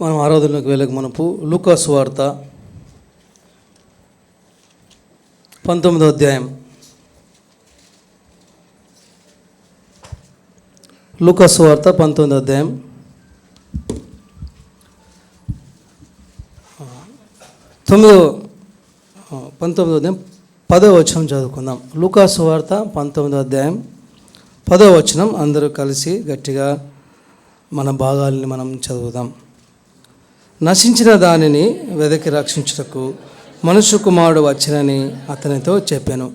మనం ఆరాధనలోకి వెళ్ళక మనపు లూకా సువార్త 19వ అధ్యాయం. లూకా సువార్త 19వ అధ్యాయం 19వ అధ్యాయం 10వ వచనం చదువుకుందాం. లూకా సువార్త 19వ అధ్యాయం 10వ వచనం. అందరూ కలిసి గట్టిగా మన భాగాలని మనం చదువుదాం. నశించిన దానిని వెదకి రక్షించుటకు మనుష్య కుమారుడు వచ్చినని అతనితో చెప్పాను.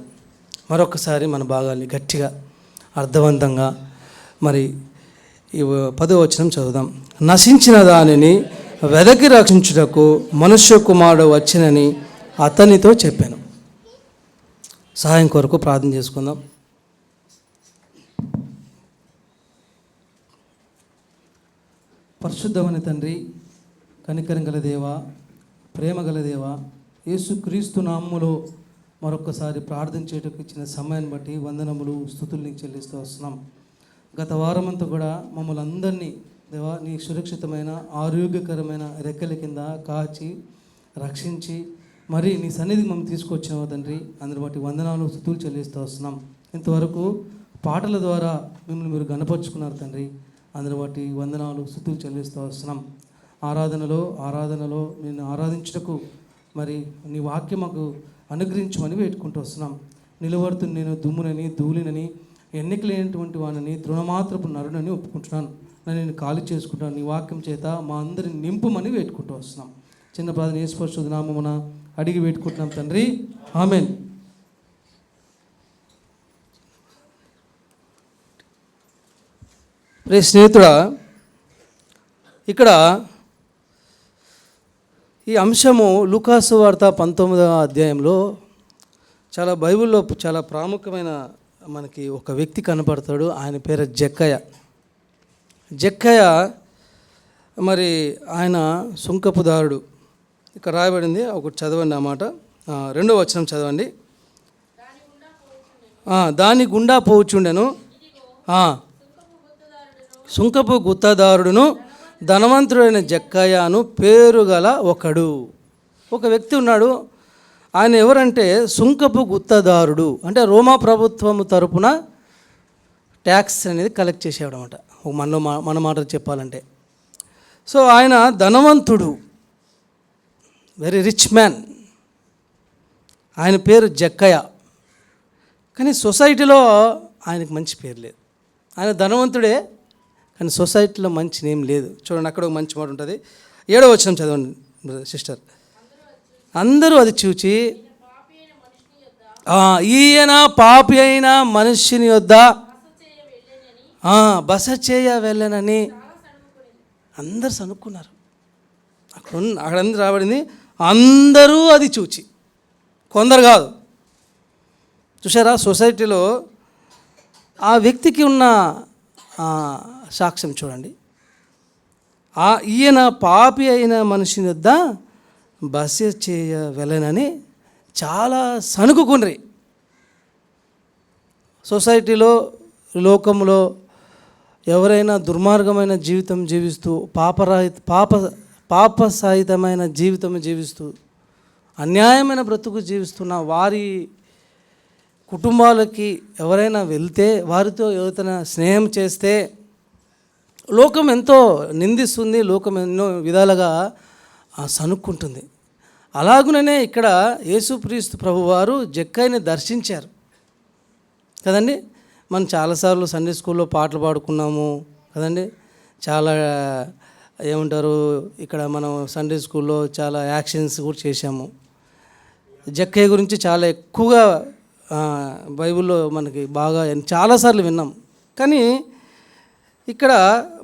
మరొకసారి మన భాగాన్ని గట్టిగా అర్థవంతంగా మరి ఈ 10వ వచనం చదువుదాం. నశించిన దానిని వెదకి రక్షించుటకు మనుష్య కుమారుడు వచ్చినని అతనితో చెప్పాను. సహాయం కొరకు ప్రార్థన చేసుకుందాం. పరిశుద్ధమైన తండ్రి, కనికరం గల దేవా, ప్రేమ గల దేవా, యేసుక్రీస్తు నామములో మరొకసారి ప్రార్థన చేయటకు ఇచ్చిన సమయాన్ని బట్టి వందనములు స్తుతులు నీకు చెల్లిస్తూ వస్తున్నాం. గత వారమంతా కూడా మమ్మల్ని అందరినీ దేవా నీ సురక్షితమైన ఆరోగ్యకరమైన రెక్కల కింద కాచి రక్షించి మరి నీ సన్నిధికి మమ్మల్ని తీసుకొచ్చినావు తండ్రి. అందుని బట్టి వందనాలు స్తుతులు చెల్లిస్తూ వస్తున్నాం. ఇంతవరకు పాటల ద్వారా మిమ్మల్ని మీరు గణపరుచుకున్నారు తండ్రి. అందుని బట్టి వందనాలు స్తుతులు చెల్లిస్తూ వస్తున్నాం. ఆరాధనలో నేను ఆరాధించుటకు మరి నీ వాక్యం మాకు అనుగ్రహించమని వేడుకుంటూ వస్తున్నాం. నిలబడుతున్న నేను దుమ్మునని ధూళినని ఎన్నిక లేనటువంటి వాడిని తృణమాత్రపు నరునని ఒప్పుకుంటున్నాను. నేను ఖాళీ చేసుకుంటాను. నీ వాక్యం చేత మా అందరిని నింపుమని వేడుకుంటూ వస్తున్నాం. చిన్న ప్రార్థన యేసు పరిశుద్ధ నామమున అడిగి వేడుకుంటున్నాం తండ్రి, ఆమేన్. ప్రియ స్నేహితుడా, ఇక్కడ ఈ అంశము లూకా సువార్త 19వ అధ్యాయంలో చాలా బైబిల్లో చాలా ప్రాముఖ్యమైన మనకి ఒక వ్యక్తి కనపడతాడు. ఆయన పేరు జక్కయ్య. మరి ఆయన సుంకపుదారుడు. ఇక్కడ రాయబడింది, ఒకటి చదవండి అన్నమాట. 2వ వచనం చదవండి. దాని గుండా పోచుండెను సుంకపు గుత్తదారుడును ధనవంతుడైన జక్కయ్యను పేరు గల ఒక వ్యక్తి ఉన్నాడు. ఆయన ఎవరంటే సుంకపు గుత్తదారుడు. అంటే రోమా ప్రభుత్వము తరపున ట్యాక్స్ అనేది కలెక్ట్ చేసేవాడు అనమాట, మన మాట చెప్పాలంటే. సో ఆయన ధనవంతుడు, వెరీ రిచ్ మ్యాన్. ఆయన పేరు జక్కయ్య. కానీ సొసైటీలో ఆయనకు మంచి పేరు లేదు. ఆయన ధనవంతుడే కానీ సొసైటీలో మంచి నేమ్ లేదు. చూడండి, అక్కడ ఒక మంచి మాట ఉంటుంది. 7వ వచనం చదవండి సిస్టర్. అందరూ అది చూచి ఈయన పాపి అయిన మనుష్యుని యొద్ద బస చేయ వెళ్ళనని అందరు సనుక్కున్నారు. అక్కడ అందరూ రాబడింది, అందరూ అది చూచి, కొందరు కాదు. చూసారా, సొసైటీలో ఆ వ్యక్తికి ఉన్న సాక్ష్యం చూడండి. ఈయన పాపి అయిన మనిషిని వద్ద బస చేయ వెళ్ళనని చాలా సనుకుకుండ్రి. సొసైటీలో, లోకంలో ఎవరైనా దుర్మార్గమైన జీవితం జీవిస్తూ పాపసహితమైన జీవితం జీవిస్తూ అన్యాయమైన బ్రతుకు జీవిస్తున్న వారి కుటుంబాలకి ఎవరైనా వెళ్తే, వారితో ఎవరైనా స్నేహం చేస్తే లోకం ఎంతో నిందిస్తుంది, లోకం ఎన్నో విధాలుగా సనుక్కుంటుంది. అలాగుననే ఇక్కడ యేసుక్రీస్తు ప్రభువారు జక్కయ్యని దర్శించారు కదండి. మనం చాలాసార్లు సండే స్కూల్లో పాటలు పాడుకున్నాము కదండి. చాలా ఏమంటారు, ఇక్కడ మనం సండే స్కూల్లో చాలా యాక్షన్స్ కూడా చేశాము. జక్కయ్య గురించి చాలా ఎక్కువగా బైబిల్లో మనకి బాగా చాలాసార్లు విన్నాం. కానీ ఇక్కడ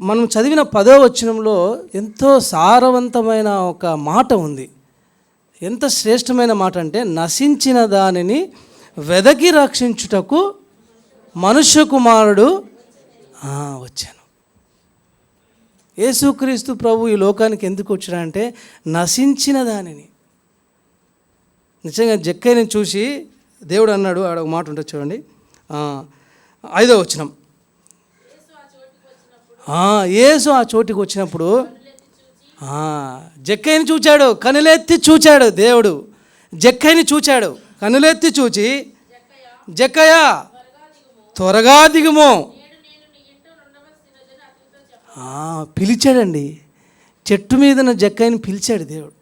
మనం చదివిన 10వ వచనంలో ఎంతో సారవంతమైన ఒక మాట ఉంది. ఎంత శ్రేష్టమైన మాట అంటే, నశించిన దానిని వెదకి రక్షించుటకు మనుష్య కుమారుడు వచ్చాను. యేసుక్రీస్తు ప్రభు ఈ లోకానికి ఎందుకు వచ్చాడంటే నశించిన దానిని. నిజంగా జక్కయ్యని చూసి దేవుడు అన్నాడు, ఆడ ఒక మాట ఉంటుంది చూడండి, 5వ వచనం. యేసు ఆ చోటికి వచ్చినప్పుడు జక్కయ్యని చూచాడు, కనులెత్తి చూచాడు. దేవుడు జక్కయ్యని చూచాడు, కనులెత్తి చూచి, జక్కయ్య త్వరగా దిగుము. పిలిచాడండి. చెట్టు మీద ఉన్న జక్కయ్యని పిలిచాడు దేవుడు.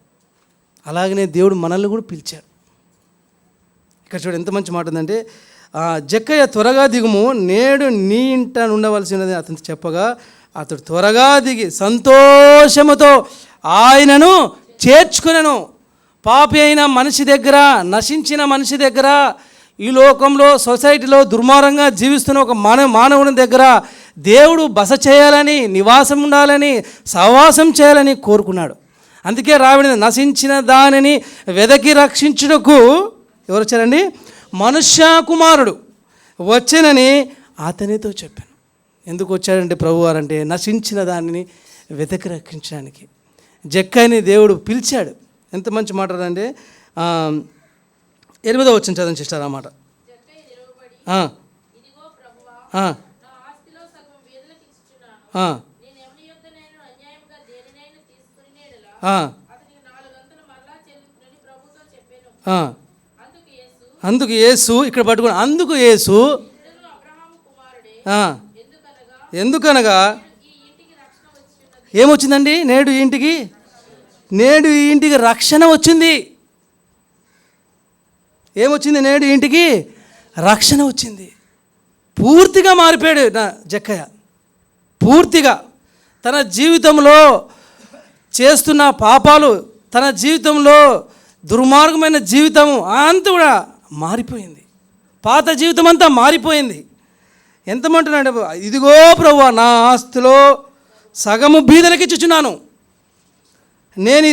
అలాగనే దేవుడు మనల్ని కూడా పిలిచాడు. ఇక్కడ చూడు ఎంత మంచి మాట ఉందంటే, జక్కయ్య త్వరగా దిగుము, నేడు నీ ఇంట ఉండవలసినది అతను చెప్పగా అతడు త్వరగా దిగి సంతోషముతో ఆయనను చేర్చుకునెను. పాపి అయిన మనిషి దగ్గర, నశించిన మనిషి దగ్గర, ఈ లోకంలో సొసైటీలో దుర్మార్గంగా జీవిస్తున్న ఒక మానవుని దగ్గర దేవుడు బస చేయాలని, నివాసం ఉండాలని, సహవాసం చేయాలని కోరుకున్నాడు. అందుకే రాబడింది, నశించిన దానిని వెదకి రక్షించుటకు ఎవరు వచ్చారండి? మనుష్య కుమారుడు వచ్చానని అతనితో చెప్పాను. ఎందుకు వచ్చాడంటే ప్రభువారు అంటే నశించిన దానిని వెతకి రక్షించడానికి. జక్కయ్యని దేవుడు పిలిచాడు. ఎంత మంచి మాట అంటే 8వ వచనం చదవండి సిస్టర్ ఆ మాట. అందుకు యేసు ఇక్కడ పట్టుకుని, అందుకు యేసు ఎందుకనగా ఏమొచ్చిందండి? నేడు ఈ ఇంటికి రక్షణ వచ్చింది. ఏమొచ్చింది? నేడు ఈ ఇంటికి రక్షణ వచ్చింది. పూర్తిగా మారిపోయాడు నా జక్కయ్య. పూర్తిగా తన జీవితంలో చేస్తున్న పాపాలు, తన జీవితంలో దుర్మార్గమైన జీవితం అంతా కూడా మారిపోయింది. పాత జీవితం అంతా మారిపోయింది. ఎంతమంటున్నాడు? ఇదిగో ప్రభువా, నా ఆస్తిలో సగము బీదలకి ఇచ్చుచున్నాను. నేను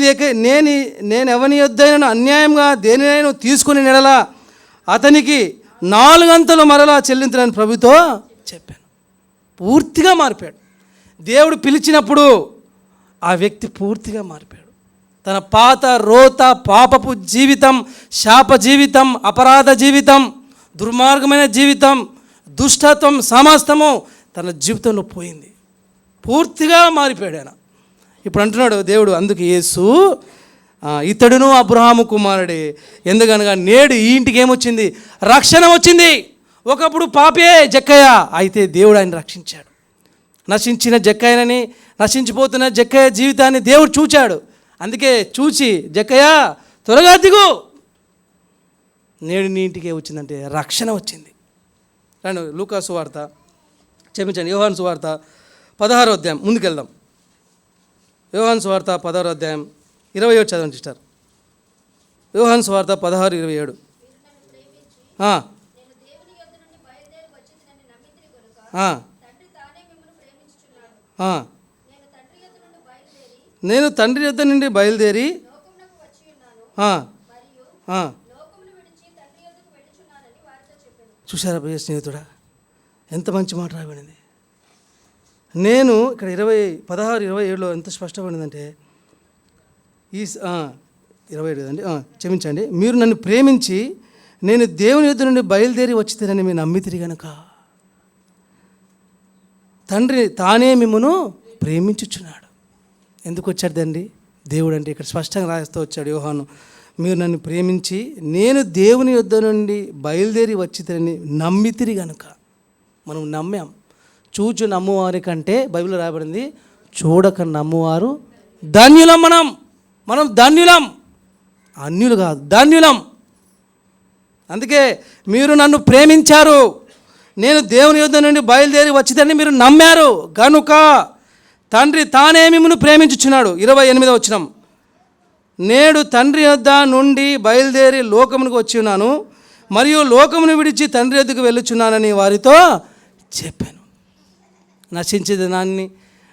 ఎవని యొద్దైనా అన్యాయంగా దేనినైనా తీసుకుని నెడలా అతనికి 4 అంతలు మరలా చెల్లించాలని ప్రభుతో చెప్పాను. పూర్తిగా మారిపోయాడు. దేవుడు పిలిచినప్పుడు ఆ వ్యక్తి పూర్తిగా మారిపోయాడు. తన పాత రోత పాపపు జీవితం, శాప జీవితం, అపరాధ జీవితం, దుర్మార్గమైన జీవితం, దుష్టత్వం సమస్తము తన జీవితంలో పోయింది. పూర్తిగా మారిపోయాడు ఆయన. ఇప్పుడు అంటున్నాడు దేవుడు, అందుకు యేసు ఇతడును అబ్రహాము కుమారుడే, ఎందుకనగా నేడు ఈ ఇంటికి ఏమొచ్చింది? రక్షణ వచ్చింది. ఒకప్పుడు పాపే జక్కయ్య, అయితే దేవుడు ఆయన రక్షించాడు. నశించిన జక్కయ్యనని, నశించిపోతున్న జక్కయ్య జీవితాన్ని దేవుడు చూచాడు. అందుకే చూచి, జక్కయ్య త్వరగా దిగు, నేడు నీ ఇంటికి వచ్చిందంటే రక్షణ వచ్చింది. రండి లూకా సువార్త, క్షమించండి యోహాను సువార్త 16వ అధ్యాయం ముందుకెళ్దాం. యోహాను సువార్త 16వ అధ్యాయం 27 చదవండి సిస్టర్. యోహాను సువార్త 16:27. నేను తండ్రి యొద్ద నుండి బయలుదేరి చూశారా ప్రియ స్నేహితుడా, ఎంత మంచి మాట రాబడింది. నేను ఇక్కడ 16:27లో ఎంత స్పష్టపడిందంటే, ఈ 27 కదండి, క్షమించండి, మీరు నన్ను ప్రేమించి నేను దేవుని యొద్ద నుండి బయలుదేరి వచ్చితేనని మీరు నమ్మితిరి కనుక తండ్రి తానే మిమ్మను ప్రేమించుచున్నాడు. ఎందుకు వచ్చాడండి దేవుడు అంటే? ఇక్కడ స్పష్టంగా రాస్తూ వచ్చాడు యోహాను, మీరు నన్ను ప్రేమించి నేను దేవుని యొద్ద నుండి బయలుదేరి వచ్చితేనని నమ్మితిరి కనుక. మనం నమ్మాం. చూచు నమ్మువారి కంటే బైబిల్లో రాయబడింది, చూడక నమ్మువారు ధన్యులం. మనం ధన్యులం, అన్యులు కాదు, ధన్యులం. అందుకే మీరు నన్ను ప్రేమించారు, నేను దేవుని యొద్ద నుండి బయలుదేరి వచ్చిదని మీరు నమ్మారు గనుక తండ్రి తానే మిమ్మల్ని ప్రేమించుచున్నాడు. 28వ వచనం, నేడు తండ్రి యొద్ద నుండి బయలుదేరి లోకమునికి వచ్చి ఉన్నాను, మరియు లోకమును విడిచి తండ్రి యొద్దకు వెళ్ళుచున్నానని వారితో చెప్పాను.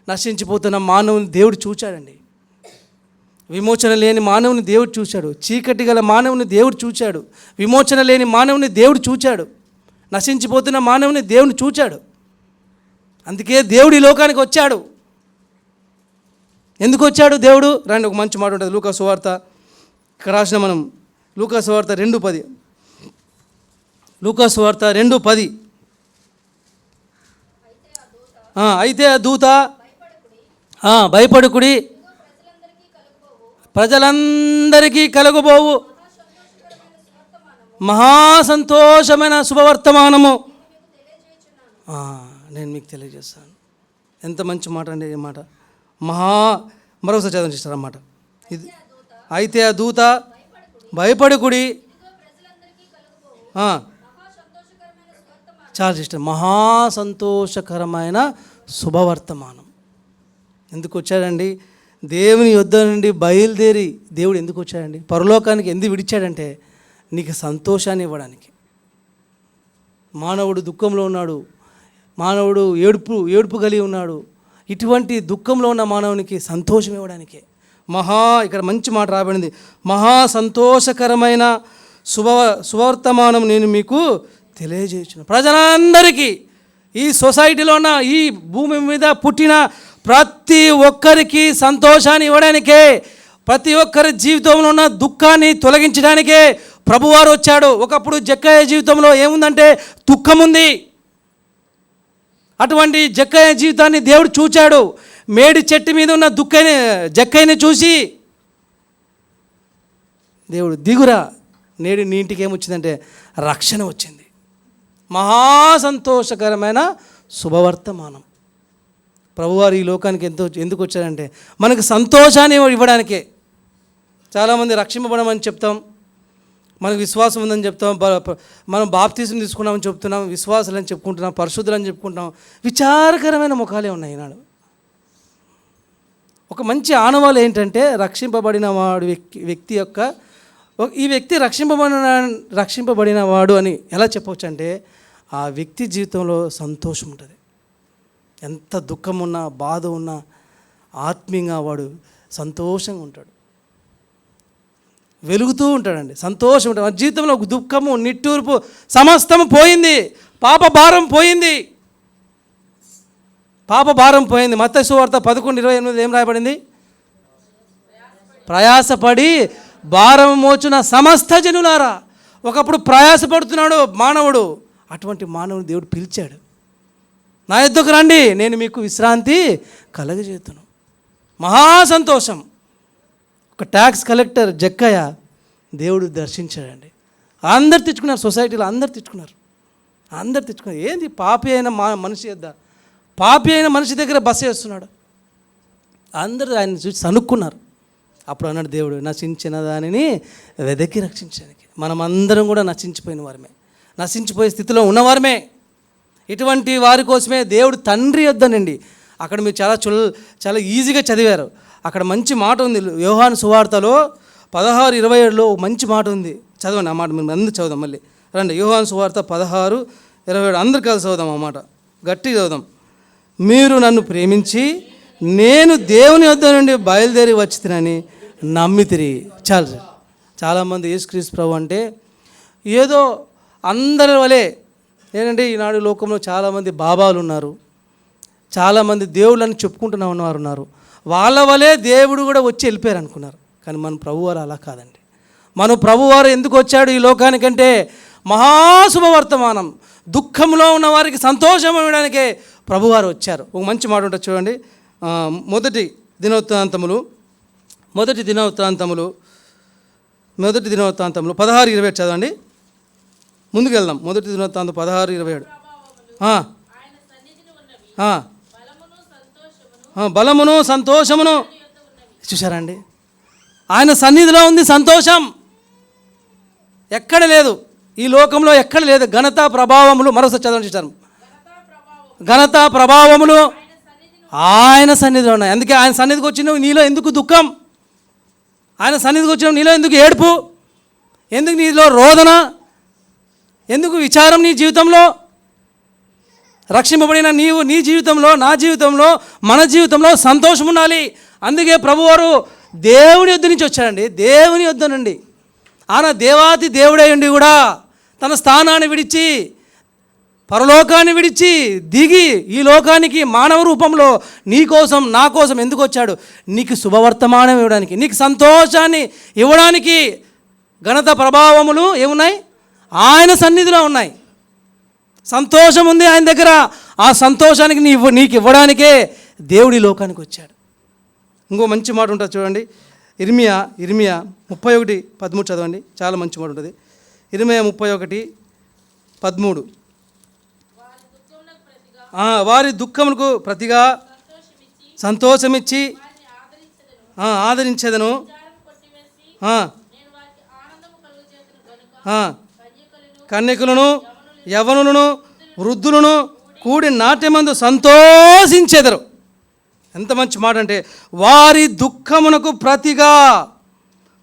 నశించిపోతున్న మానవుని దేవుడు చూచాడండి. విమోచన లేని మానవుని దేవుడు చూశాడు. చీకటి గల మానవుని దేవుడు చూచాడు. విమోచన లేని మానవుని దేవుడు చూచాడు. నశించిపోతున్న మానవుని దేవుని చూచాడు. అందుకే దేవుడు ఈ లోకానికి వచ్చాడు. ఎందుకు వచ్చాడు దేవుడు? రండి, ఒక మంచి మాట ఉంటుంది లూకా సువార్త, ఇక్కడ రాసిన మనం లూకా సువార్త 2:10. లూకా సువార్త 2:10. అయితే ఆ దూత భయపడుకుడి, ప్రజలందరికీ కలుగబోవు మహా సంతోషమైన శుభవర్తమానము నేను మీకు తెలియజేస్తాను. ఎంత మంచి మాట అండి ఈ మాట. మరొకసారి చదవండి సిస్టర్ అన్నమాట. ఇది అయితే ఆ దూత భయపడుకుడి, చాలా సిస్టర్, మహా సంతోషకరమైన శుభవర్తమానం. ఎందుకు వచ్చాడండి? దేవుని యొద్ద నుండి బయలుదేరి దేవుడు ఎందుకు వచ్చాడండి? పరలోకానికి ఎందుకు విడిచాడంటే నీకు సంతోషాన్ని ఇవ్వడానికి. మానవుడు దుఃఖంలో ఉన్నాడు, మానవుడు ఏడుపు కలిగి ఉన్నాడు. ఇటువంటి దుఃఖంలో ఉన్న మానవునికి సంతోషం ఇవ్వడానికే ఇక్కడ మంచి మాట రాబడింది. మహా సంతోషకరమైన శుభవర్తమానం నేను మీకు తెలియజేయుచున్నాను. ప్రజలందరికీ, ఈ సొసైటీలో ఉన్న, ఈ భూమి మీద పుట్టిన ప్రతి ఒక్కరికి సంతోషాన్ని ఇవ్వడానికే, ప్రతి ఒక్కరి జీవితంలో ఉన్న దుఃఖాన్ని తొలగించడానికే ప్రభువారు వచ్చాడు. ఒకప్పుడు జక్కయ్య జీవితంలో ఏముందంటే దుఃఖం ఉంది. అటువంటి జక్కయ్య జీవితాన్ని దేవుడు చూచాడు. మేడి చెట్టు మీద ఉన్న జక్కయ్యని చూసి దేవుడు దిగురా, నేడు నీ ఇంటికి ఏమొచ్చిందంటే రక్షణ వచ్చింది. మహా సంతోషకరమైన శుభవర్తమానం. ప్రభువారు ఈ లోకానికి ఎందుకు వచ్చారంటే మనకు సంతోషాన్ని ఇవ్వడానికే. చాలామంది రక్షింపబడమని చెప్తాం, మనకు విశ్వాసం ఉందని చెప్తాం, మనం బాప్తిజం తీసుకున్నామని చెప్తున్నాం, విశ్వాసాలని చెప్పుకుంటున్నాం, పరిశుద్ధులని చెప్పుకుంటున్నాం. విచారకరమైన ముఖాలే ఉన్నాయి ఈనాడు. ఒక మంచి ఆనవాళ్ళు ఏంటంటే రక్షింపబడిన వాడు వ్యక్తి యొక్క ఈ వ్యక్తి రక్షింపబడిన వాడు అని ఎలా చెప్పవచ్చు అంటే ఆ వ్యక్తి జీవితంలో సంతోషం ఉంటుంది. ఎంత దుఃఖం ఉన్నా, బాధ ఉన్నా ఆత్మీయంగా వాడు సంతోషంగా ఉంటాడు, వెలుగుతూ ఉంటాడండి, సంతోషం ఉంటాడు. మన జీవితంలో దుఃఖము, నిట్టూర్పు సమస్తము పోయింది. పాప భారం పోయింది. మత్తయి సువార్త 11:28 ఏం రాయబడింది? ప్రయాసపడి భారం మోచున సమస్త జనులారా. ఒకప్పుడు ప్రయాసపడుతున్నాడు మానవుడు, అటువంటి మానవుడు దేవుడు పిలిచాడు. నా యొద్దకు రండి, నేను మీకు విశ్రాంతి కలగజేతును. మహా సంతోషం. ఒక ట్యాక్స్ కలెక్టర్ జక్కయ్య దేవుడు దర్శించాడండి. అందరు తెచ్చుకున్నారు, సొసైటీలో అందరు తెచ్చుకున్నారు. ఏంది పాపి అయిన పాపి అయిన మనిషి దగ్గర బస చేస్తున్నాడు. అందరూ ఆయన చూసి సనుక్కున్నారు. అప్పుడు అన్నాడు దేవుడు, నశించిన దానిని వెదకి రక్షించడానికి. మనం అందరం కూడా నశించిపోయిన వారమే, నశించిపోయే స్థితిలో ఉన్నవారమే. ఇటువంటి వారి కోసమే దేవుడు తండ్రి యొద్దనండి. అక్కడ మీరు చాలా ఈజీగా చదివారు. అక్కడ మంచి మాట ఉంది. యోహాను సువార్తలో 16:27లో మంచి మాట ఉంది. చదవండి ఆ మాట. మేము అందరూ చదువుదాం. మళ్ళీ రండి, యోహాను సువార్త 16:27 అందరు కలిసి చదువుదాం. ఆ మాట గట్టిగా చదువుదాం. మీరు నన్ను ప్రేమించి నేను దేవుని యొద్ద నుండి బయలుదేరి వచ్చితినని నమ్మితిరి. చాలామంది యేసుక్రీస్తు ప్రభు అంటే ఏదో అందరి వలె ఏంటంటే ఈనాడు లోకంలో చాలామంది బాబాలు ఉన్నారు, చాలామంది దేవుళ్ళని చెప్పుకుంటున్నా ఉన్నవారు ఉన్నారు. వాళ్ళ వలె దేవుడు కూడా వచ్చి వెళ్ళిపోయారు అనుకున్నారు. కానీ మన ప్రభువారు అలా కాదండి. మన ప్రభువారు ఎందుకు వచ్చాడు ఈ లోకానికంటే మహాశుభవర్తమానం, దుఃఖంలో ఉన్న వారికి సంతోషం ఇవ్వడానికే ప్రభువారు వచ్చారు. ఒక మంచి మాట ఉంటుంది చూడండి. మొదటి దినవృత్తాంతములు 16:27 చదవండి. ముందుకు వెళ్దాం. మొదటి దినవృత్తాంతం 16:27. బలమును సంతోషమును చూశారండి. ఆయన సన్నిధిలో ఉంది సంతోషం. ఎక్కడ లేదు, ఈ లోకంలో ఎక్కడ లేదు. ఘనత ప్రభావములు, మరోసారి చదవండి చూశారు, ఘనత ప్రభావములు ఆయన సన్నిధిలో ఉన్నాయి. అందుకే ఆయన సన్నిధికి వచ్చినావు నీలో ఎందుకు దుఃఖం, ఆయన సన్నిధికి వచ్చినావు నీలో ఎందుకు ఏడుపు, ఎందుకు నీలో రోదన, ఎందుకు విచారం నీ జీవితంలో? రక్షింపబడిన నీ జీవితంలో, నా జీవితంలో, మన జీవితంలో సంతోషం ఉండాలి. అందుకే ప్రభువారు దేవుని యొద్ద నుంచి వచ్చాడండి. దేవుని యొద్ద నుండి ఆయన దేవాతి దేవుడై ఉండి కూడా తన స్థానాన్ని విడిచి, పరలోకాన్ని విడిచి దిగి ఈ లోకానికి మానవ రూపంలో నీ కోసం, నా కోసం ఎందుకు వచ్చాడు? నీకు శుభవర్తమానం ఇవ్వడానికి, నీకు సంతోషాన్ని ఇవ్వడానికి. ఘనత ప్రభావములు ఏమున్నాయి? ఆయన సన్నిధిలో ఉన్నాయి. సంతోషం ఉంది ఆయన దగ్గర. ఆ సంతోషానికి నీకు ఇవ్వడానికే దేవుడి లోకానికి వచ్చాడు. ఇంకో మంచి మాట ఉంటుంది చూడండి. ఇర్మియా 31:13 చదవండి, చాలా మంచి మాట ఉంటుంది. ఇర్మియా 31:13. వారి దుఃఖమునకు ప్రతిగా సంతోషమిచ్చి ఆదరించేదను. కన్యకులను, యవనులను, వృద్ధులను కూడి నాట్యమందు సంతోషించెదరు. ఎంత మంచి మాట అంటే, వారి దుఃఖమునకు ప్రతిగా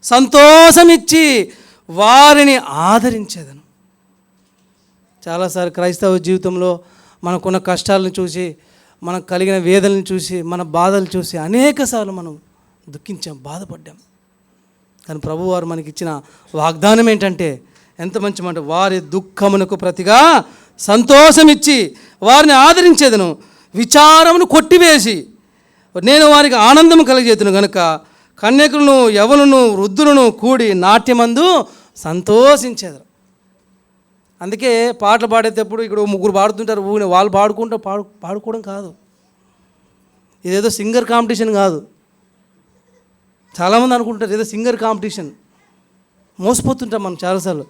సంతోషమిచ్చి వారిని ఆదరించేదను. చాలాసార్లు క్రైస్తవ జీవితంలో మనకున్న కష్టాలను చూసి, మనకు కలిగిన వేదనలను చూసి, మన బాధలు చూసి అనేకసార్లు మనం దుఃఖించాం, బాధపడ్డాం. కానీ ప్రభువారు మనకిచ్చిన వాగ్దానం ఏంటంటే, ఎంత మంచి మాట, వారి దుఃఖమునకు ప్రతిగా సంతోషమిచ్చి వారిని ఆదరించేదను. విచారమును కొట్టివేసి నేను వారికి ఆనందం కలిగేతును గనుక కన్యకులను, యవనులను, వృద్ధులను కూడి నాట్యమందు సంతోషించేదరు. అందుకే పాటలు పాడేటప్పుడు ఇక్కడ ముగ్గురు పాడుతుంటారు, వాళ్ళు పాడుకోవడం కాదు. ఇదేదో సింగర్ కాంపిటీషన్ కాదు. చాలామంది అనుకుంటారు ఏదో సింగర్ కాంపిటీషన్. మోసపోతుంటాం మనం చాలాసార్లు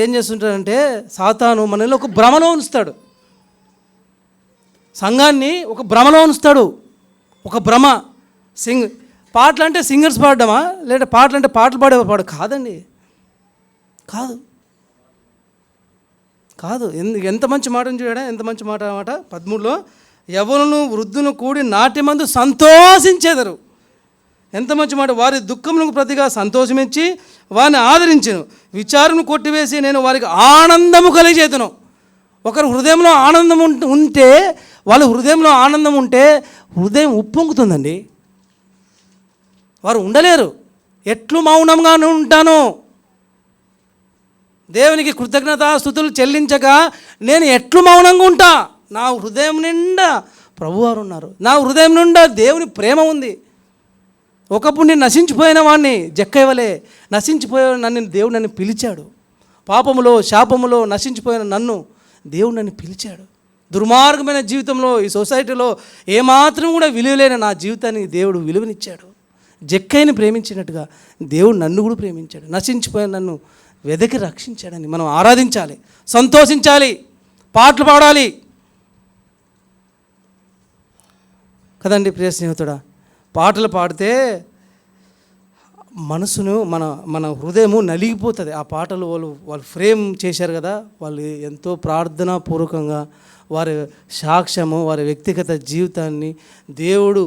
ఏం చేస్తుంటారంటే, సాతాను మనల్ని ఒక భ్రమలో ఉంచుతాడు. సంఘాన్ని ఒక భ్రమలో ఉంచుతాడు. ఒక భ్రమ. పాటలు అంటే సింగర్స్ పాడడమా, లేదా పాటలు అంటే పాటలు పాడేవాడు కాదండి. కాదు. ఎంత మంచి మాట చూడా, ఎంత మంచి మాట 13లో, యవనులను, వృద్ధులను కూడి నాట్యమందు సంతోషించెదరు. ఎంత మంచి మాట. వారి దుఃఖములకు ప్రతిగా సంతోషమిచ్చి వారిని ఆదరించెను. విచారమును కొట్టివేసి నేను వారికి ఆనందము కలిగేతును. ఒకరు హృదయంలో ఆనందం ఉంటే, వాళ్ళ హృదయంలో ఆనందం ఉంటే హృదయం ఉప్పొంగుతుందండి. వారు ఉండలేరు. ఎట్లు మౌనంగా ఉంటాను, దేవునికి కృతజ్ఞతాస్తుతులు చెల్లించక నేను ఎట్లు మౌనంగా ఉంటా? నా హృదయం నిండా ప్రభువారు ఉన్నారు. నా హృదయం నిండా దేవుని ప్రేమ ఉంది. ఒకప్పుడు నేను నశించిపోయిన వాడిని, జక్కయ్యవలే నశించిపోయే దేవుడు నన్ను పిలిచాడు. పాపములో, శాపములో నశించిపోయిన నన్ను దేవుడు నన్ను పిలిచాడు. దుర్మార్గమైన జీవితంలో, ఈ సొసైటీలో ఏమాత్రం కూడా విలువలేని నా జీవితాన్ని దేవుడు విలువనిచ్చాడు. జక్కయ్యని ప్రేమించినట్టుగా దేవుడు నన్ను కూడా ప్రేమించాడు. నశించిపోయిన నన్ను వెదకి రక్షించాడని మనం ఆరాధించాలి, సంతోషించాలి, పాటలు పాడాలి కదండి ప్రియ స్నేహితుడా. పాటలు పాడితే మనసును మన హృదయము నలిగిపోతుంది. ఆ పాటలు వాళ్ళు ఫ్రేమ్ చేశారు కదా, వాళ్ళు ఎంతో ప్రార్థనాపూర్వకంగా వారి సాక్ష్యము, వారి వ్యక్తిగత జీవితాన్ని దేవుడు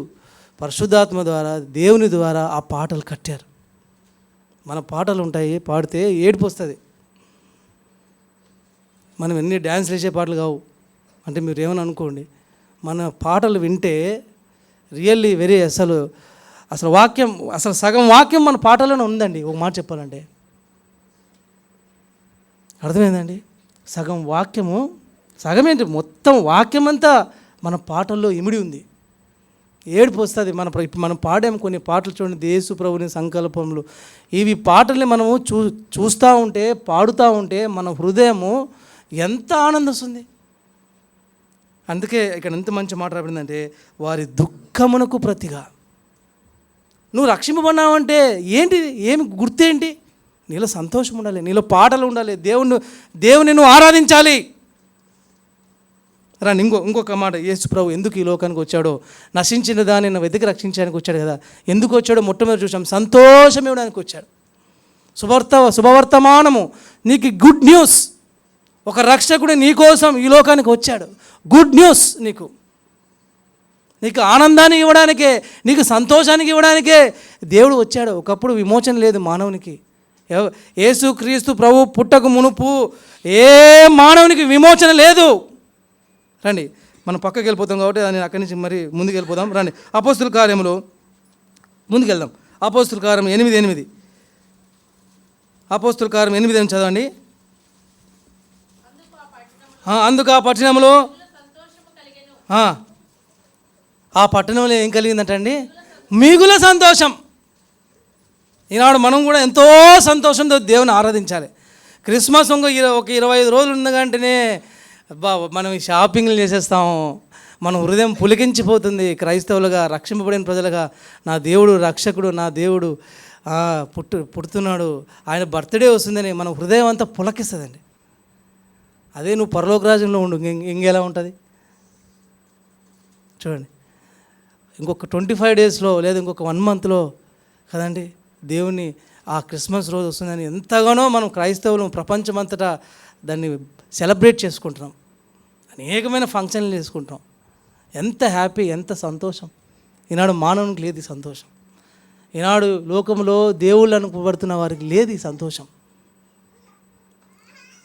పరిశుద్ధాత్మ ద్వారా, దేవుని ద్వారా ఆ పాటలు కట్టారు. మన పాటలు ఉంటాయి, పాడితే ఏడుపు వస్తుంది. మనం ఎన్ని డ్యాన్స్లు వేసే పాటలు కావు. అంటే మీరు ఏమని అనుకోండి, మన పాటలు వింటే రియల్లీ అసలు వాక్యం, అసలు సగం వాక్యం మన పాటలోనే ఉందండి. ఒక మాట చెప్పాలంటే అర్థమైందండి. సగం వాక్యము, సగమేంటి, మొత్తం వాక్యం అంతా మన పాటల్లో ఇమిడి ఉంది. ఏడుపు వస్తుంది. మనం పాడాము కొన్ని పాటలు చూడండి, యేసు ప్రభుని సంకల్పములు. ఇవి పాటల్ని మనము చూస్తూ ఉంటే, పాడుతూ ఉంటే మన హృదయము ఎంత ఆనందిస్తుంది. అందుకే ఇక్కడ ఎంత మంచి మాట రాబడిందంటే, వారి దుఃఖమునకు ప్రతిగా. నువ్వు రక్షింపబడినావంటే ఏంటి, ఏమి గుర్తేంటి? నీలో సంతోషం ఉండాలి, నీలో పాటలు ఉండాలి, దేవుని నువ్వు ఆరాధించాలి. రాని ఇంకొక మాట, యేసు ప్రభు ఎందుకు ఈ లోకానికి వచ్చాడో, నశించిన దాన్ని వెతికి రక్షించడానికి వచ్చాడు కదా. ఎందుకు వచ్చాడో మొట్టమొదటి చూసాం, సంతోషం ఇవ్వడానికి వచ్చాడు. శుభవర్తమానము, నీకు గుడ్ న్యూస్. ఒక రక్షకుడు నీ కోసం ఈ లోకానికి వచ్చాడు. Good news. నీకు ఆనందాన్ని ఇవ్వడానికే, నీకు సంతోషానికి ఇవ్వడానికే దేవుడు వచ్చాడు. ఒకప్పుడు విమోచన లేదు మానవునికి. యేసుక్రీస్తు ప్రభు పుట్టక మునుపు ఏ మానవునికి విమోచన లేదు. రండి, మనం పక్కకి వెళ్ళిపోతాం కాబట్టి దాన్ని అక్కడి నుంచి మరి ముందుకు వెళ్ళిపోదాం. రండి, అపోస్తుల కార్యములో ముందుకెళ్దాం. అపోస్తుల కార్యం 8:8. అపోస్తుల కార్యం 8 చదవండి. అందుకు ఆ పట్టణంలో, ఆ పట్టణంలో ఏం కలిగిందంటండి? మిగుల సంతోషం. ఈనాడు మనం కూడా ఎంతో సంతోషంతో దేవుని ఆరాధించాలి. క్రిస్మస్ ఒక 25 రోజులు ఉన్నదంటేనే మనం షాపింగ్లు చేసేస్తాము, మన హృదయం పులికించిపోతుంది. క్రైస్తవులుగా, రక్షింపబడిన ప్రజలుగా నా దేవుడు రక్షకుడు, నా దేవుడు పుడుతున్నాడు, ఆయన బర్త్డే వస్తుందని మన హృదయం అంతా పులకిస్తుందండి. అదే నువ్వు పరలోక రాజ్యంలో ఉండు, ఇంకెలా ఉంటుంది చూడండి. ఇంకొక 25 డేస్లో లేదా ఇంకొక 1 మంత్లో కదండి దేవుని ఆ క్రిస్మస్ రోజు వస్తుందని ఎంతగానో మనం క్రైస్తవులు ప్రపంచమంతటా దాన్ని సెలబ్రేట్ చేసుకుంటున్నాం. అనేకమైన ఫంక్షన్లు చేసుకుంటాం. ఎంత హ్యాపీ, ఎంత సంతోషం. ఈనాడు మానవునికి లేదు ఈ సంతోషం. ఈనాడు లోకంలో దేవుళ్ళు అనుకోబడుతున్న వారికి లేదు ఈ సంతోషం.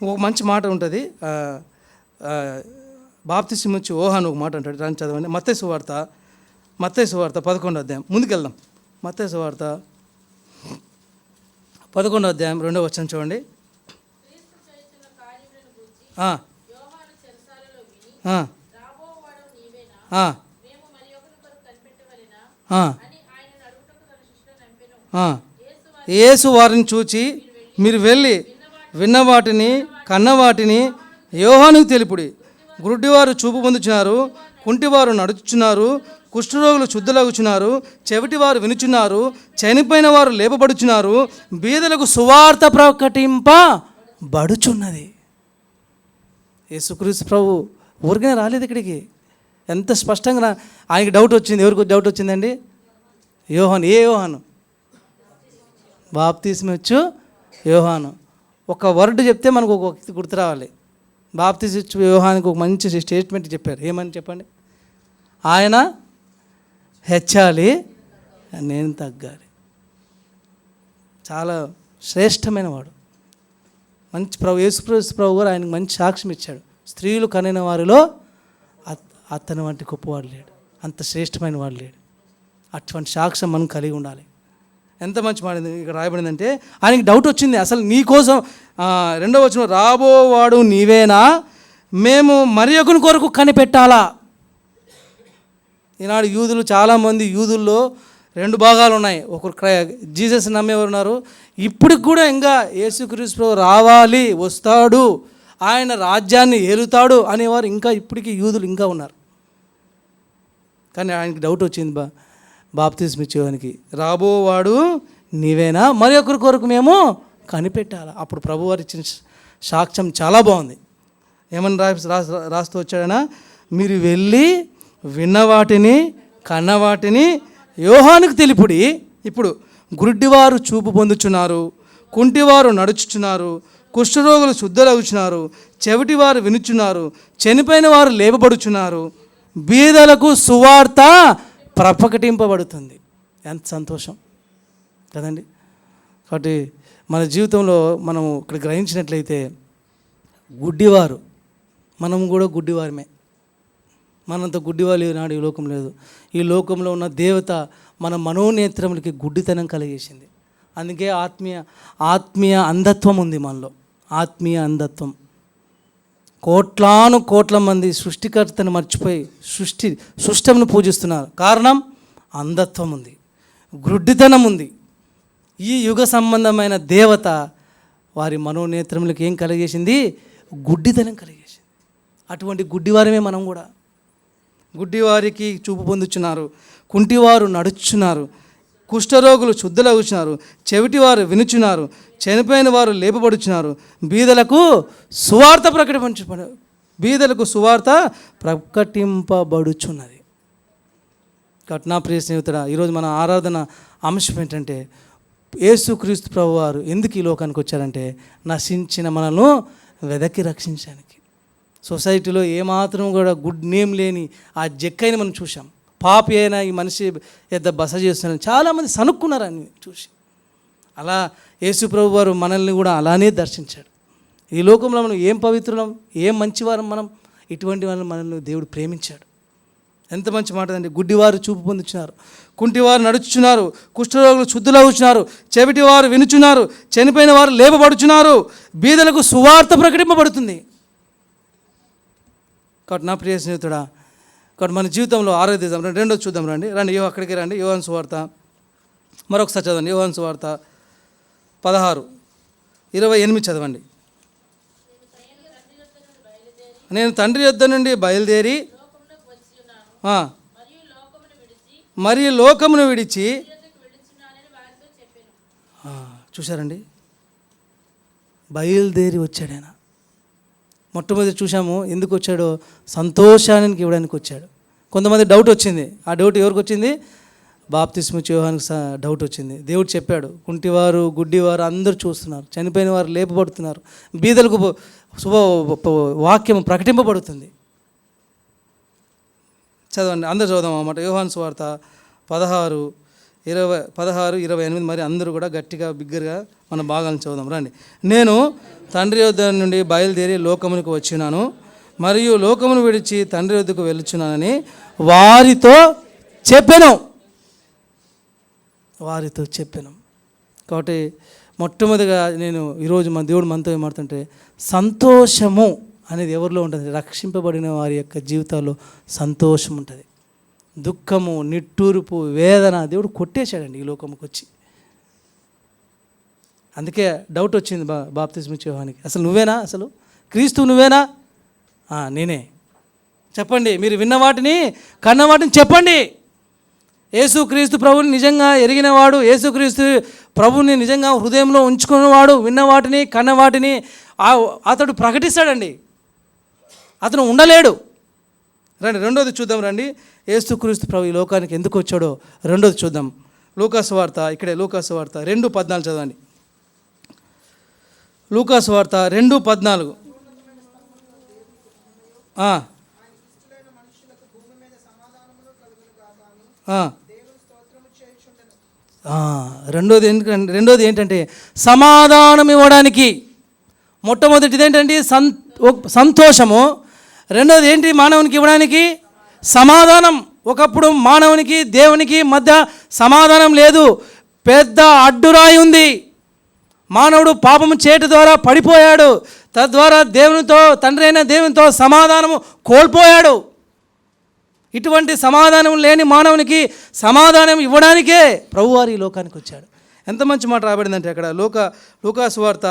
ఒక మంచి మాట ఉంటుంది, బాప్తిస్మం ఇచ్చి యోహాను ఒక మాట అంటాడు, రాని చదవండి. మత్తయి సువార్త 11వ అధ్యాయం. ముందుకెళ్దాం. మత్తయి సువార్త 11వ అధ్యాయం 2వ వచనం చూడండి. యేసు వారిని చూచి, మీరు వెళ్ళి విన్న వాటిని కన్న వాటిని యోహానుకు తెలుపుడి. గుడ్డివారు చూపు పొందుచున్నారు, కుంటివారు నడుచుచున్నారు, కుష్ఠరోగులు శుద్ధులగుచున్నారు, చెవిటివారు వినుచున్నారు, చనిపోయిన వారు లేపబడుచున్నారు, బీదలకు సువార్త ప్రకటింపబడుచున్నది. యేసుక్రీస్తు ప్రభు ఊరికనే రాలేదు ఇక్కడికి. ఎంత స్పష్టంగా ఆయనకి డౌట్ వచ్చింది. ఎవరికి డౌట్ వచ్చిందండి? యోహాను. ఏ యోహాను? బాప్తిస్మం ఇచ్చు యోహాను. ఒక వర్డ్ చెప్తే మనకు ఒక వ్యక్తి గుర్తు రావాలి. బాప్తిస్మం ఇచ్చు యోహానికి ఒక మంచి స్టేట్మెంట్ చెప్పారు. ఏమని చెప్పండి? ఆయన హెచ్చాలి, నేను తగ్గాలి. చాలా శ్రేష్టమైన వాడు. మంచి యేసుక్రీస్తు ప్రభు గారు ఆయనకు మంచి సాక్ష్యం ఇచ్చాడు. స్త్రీలు కనిన వారిలో అతని వంటి గొప్పవాడు లేడు, అంత శ్రేష్టమైన వాడు లేడు. అటువంటి సాక్ష్యం మనం కలిగి ఉండాలి. ఎంత మంచి మాట ఇక్కడ రాయబడిందంటే, ఆయనకి డౌట్ వచ్చింది. అసలు నీకోసం 2వ వచనం, రాబోవాడు నీవేనా, మేము మరి ఒకరి కొరకు కనిపెట్టాలా. ఈనాడు యూదులు, చాలామంది యూదుల్లో 2 భాగాలు ఉన్నాయి. ఒకరు జీసస్ నమ్మేవారు ఉన్నారు. ఇప్పటికి కూడా ఇంకా యేసుక్రీస్తు రావాలి, వస్తాడు, ఆయన రాజ్యాన్ని ఏలుతాడు అనేవారు ఇంకా ఇప్పటికీ యూదులు ఇంకా ఉన్నారు. కానీ ఆయనకి డౌట్ వచ్చింది. బాప్తిస్మం ఇచ్చేవానికి, రాబోవాడు నీవేనా, మరి ఒకరి కొరకు మేము కనిపెట్టాలా. అప్పుడు ప్రభువారు ఇచ్చిన సాక్ష్యం చాలా బాగుంది. ఏమని రాస్తూ వచ్చాడనా, మీరు వెళ్ళి విన్నవాటిని కన్నవాటిని యోహానుకు తెలుపుడి. ఇప్పుడు గుడ్డివారు చూపు పొందుచున్నారు, కుంటివారు నడుచుచున్నారు, కుష్ఠరోగులు శుద్ధులగుచున్నారు, చెవిటివారు వినుచున్నారు, చనిపోయిన వారు లేపబడుచున్నారు, బీదలకు సువార్త ప్రకటింపబడుతుంది. ఎంత సంతోషం కదండి. కాబట్టి మన జీవితంలో మనం ఇక్కడ గ్రహించినట్లయితే గుడ్డివారు, మనం కూడా గుడ్డివారమే. మనంత గుడ్డివాళ్ళు ఈనాడు ఈ లోకం లేదు. ఈ లోకంలో ఉన్న దేవత మన మనోనేత్రములకి గుడ్డితనం కలిగేసింది. అందుకే ఆత్మీయ అంధత్వం ఉంది మనలో. ఆత్మీయ అంధత్వం. కోట్ల మంది సృష్టికర్తను మర్చిపోయి సృష్టమును పూజిస్తున్నారు. కారణం అంధత్వం ఉంది, గుడ్డితనం ఉంది. ఈ యుగ సంబంధమైన దేవత వారి మనోనేత్రములకు ఏం కలిగేసింది? గుడ్డితనం కలిగేసింది. అటువంటి గుడ్డివారమే మనం కూడా. గుడ్డివారికి చూపు పొందుచున్నారు, కుంటివారు నడుచున్నారు, కుష్ఠరోగులు శుద్ధులవుచున్నారు, చెవిటివారు వినుచున్నారు, చనిపోయిన వారు లేపబడుచున్నారు, బీదలకు సువార్త ప్రకటింపబడుచున్నది. కాబట్టి నా ప్రియ స్నేహితుడా, ఈరోజు మన ఆరాధన అంశం ఏంటంటే, యేసుక్రీస్తు ప్రభు వారు ఎందుకు ఈ లోకానికి వచ్చారంటే నశించిన మనల్ని వెదకి రక్షించడానికి. సొసైటీలో ఏమాత్రం కూడా గుడ్ నేమ్ లేని ఆ జక్కైన మనం చూసాం. పాపి అయినా ఈ మనిషి పెద్ద బస చేస్తున్నాను చాలామంది సనుక్కున్నారు అని చూసి. అలా యేసు ప్రభు వారు మనల్ని కూడా అలానే దర్శించాడు. ఈ లోకంలో మనం ఏం పవిత్రులం, ఏం మంచివారం మనం, ఇటువంటి వాళ్ళని మనల్ని దేవుడు ప్రేమించాడు. ఎంత మంచి మాట అండి. గుడ్డివారు చూపు పొందుచున్నారు, కుంటివారు నడుచుచున్నారు, కుష్ఠరోగులు శుద్ధులవుచున్నారు, చెవిటివారు వినుచున్నారు, చనిపోయిన వారు లేపబడుచున్నారు, బీదలకు సువార్త ప్రకటింపబడుతుంది. కాబట్టి నా ప్రియ స్నేహితుడా, కాబట్టి మన జీవితంలో ఆరాధిద్దాం. రెండోది చూద్దాం రండి. అక్కడికి రండి. యోహాను సువార్త మరొకసారి చదవండి. యోహాను సువార్త 16:28 చదవండి. నేను తండ్రి యొద్ద నుండి బయలుదేరి మరియు లోకమును విడిచి చూశారండి, బయలుదేరి వచ్చాడు ఆయన. మొట్టమొదటి చూసాము, ఎందుకు వచ్చాడో సంతోషానికి ఇవ్వడానికి వచ్చాడు. కొంతమంది డౌట్ వచ్చింది. ఆ డౌట్ ఎవరికి వచ్చింది? బాప్తిస్మ యోహానుకి డౌట్ వచ్చింది. దేవుడు చెప్పాడు, కుంటివారు గుడ్డివారు అందరూ చూస్తున్నారు, చనిపోయిన వారు లేపబడుతున్నారు, బీదలకు శుభ వాక్యం ప్రకటింపబడుతుంది. చదవండి, అందరూ చదువుదాం అన్నమాట. యోహాను సువార్త 16:28 మరి అందరూ కూడా గట్టిగా బిగ్గరగా మన భాగాలను చదువుదాం రండి. నేను తండ్రి యొద్ద నుండి బయలుదేరి లోకమునికి వచ్చినాను, మరియు లోకమును విడిచి తండ్రి యొద్దకు వెళ్ళుచున్నానని వారితో చెప్పాను. కాబట్టి మొట్టమొదటిగా నేను ఈరోజు మన దేవుడు మనతో ఏమాడుతుంటే, సంతోషము అనేది ఎవరిలో ఉంటుంది? రక్షింపబడిన వారి యొక్క జీవితాల్లో సంతోషం ఉంటుంది. దుఃఖము, నిట్టూర్పు, వేదన దేవుడు కొట్టేశాడండి ఈ లోకంకి వచ్చి. అందుకే డౌట్ వచ్చింది బాప్తిస్మ యోహానుకి, అసలు నువ్వేనా? అసలు క్రీస్తు నువ్వేనా? నేనే. చెప్పండి, మీరు విన్న వాటిని కన్న వాటిని చెప్పండి. యేసుక్రీస్తు ప్రభుని నిజంగా ఎరిగినవాడు, యేసుక్రీస్తు ప్రభుని నిజంగా హృదయంలో ఉంచుకున్నవాడు, విన్న వాటిని కన్న వాటిని అతడు ప్రకటిస్తాడండి. అతను ఉండలేడు. రండి, రెండోది చూద్దాం రండి. యేసుక్రీస్తు ప్రభు ఈ లోకానికి ఎందుకు వచ్చాడో రెండోది చూద్దాం. లూకాసు వార్త, ఇక్కడే లూకాసు వార్త 2:14 చదవండి. లూకాసు వార్త 2:14. రెండోది ఏంటంటే సమాధానం ఇవ్వడానికి. మొట్టమొదటిది ఏంటంటే సంతోషము. రెండోది ఏంటి? మానవునికి ఇవ్వడానికి సమాధానం. ఒకప్పుడు మానవునికి దేవునికి మధ్య సమాధానం లేదు, పెద్ద అడ్డురాయి ఉంది. మానవుడు పాపము చేయటం ద్వారా పడిపోయాడు, తద్వారా దేవునితో, తండ్రి అయిన దేవునితో సమాధానము కోల్పోయాడు. ఇటువంటి సమాధానం లేని మానవునికి సమాధానం ఇవ్వడానికే ప్రభువారు ఈ లోకానికి వచ్చాడు. ఎంత మంచి మాట రాబడిందంటే అక్కడ లూకాసు వార్త